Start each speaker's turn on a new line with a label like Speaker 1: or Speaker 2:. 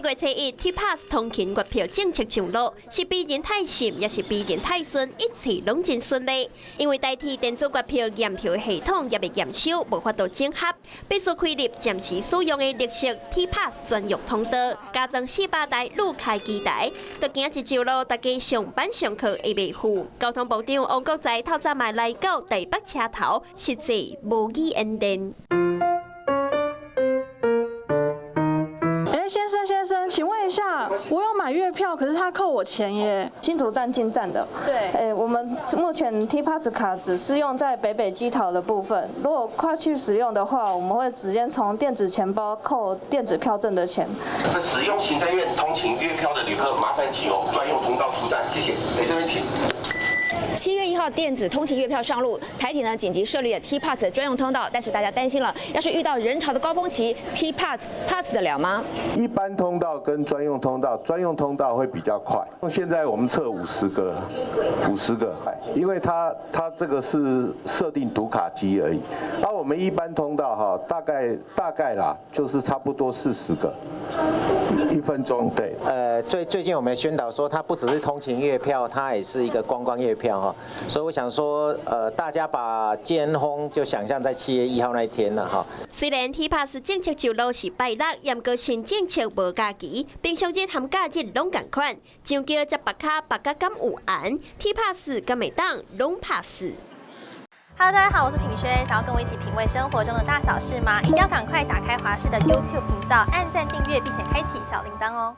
Speaker 1: 月初1 T-Pass 通勤月票正式上路，是比人太顺，也是比人太顺，一切拢真顺利。因为代替电子月票验票系统也被验收，无法度整合，必须开立暂时使用的绿色 T-Pass 专用通道，加装400台路开机台。就行一朝路，大家上班上课会袂赴。交通部长王国材透早嘛来到台北车头，实际无语演电。
Speaker 2: 先生，请问一下，我有买月票，可是他扣我钱耶。新竹站进站的，对，我们目前 T-Pass 卡只适用在北基桃的部分。如果跨区使用的话，我们会直接从电子钱包扣电子票证的钱。
Speaker 3: 使用行政院通勤月票的旅客，麻烦请由专用通道出站，谢谢。这边请。
Speaker 4: 7月1号电子通勤月票上路，台铁呢紧急设立了 T-Pass 的专用通道，但是大家担心了，要是遇到人潮的高峰期 ，T-Pass pass 得了吗？
Speaker 5: 一般通道跟专用通道，专用通道会比较快。现在我们测50个，因为它这个是设定读卡机而已，而我们一般通道哈，大概啦，就是差不多40个，1分钟。对，
Speaker 6: 最近我们宣导说，它不只是通勤月票，它也是一个观光月票。所以我想说，大家把尖峰就想象在7月1号那一天了哈。
Speaker 1: 虽然 T-Pass 政策上路是拜六，但个新政策无假期，平常日和假日拢同款。上叫接白卡敢有案 ，T-Pass 敢会当拢 pass。Hello，
Speaker 7: 大家好，我是品轩。想要跟我一起品味生活中的大小事吗？一定要赶快打开华视的 YouTube 频道，按赞订阅，并且开启小铃铛哦。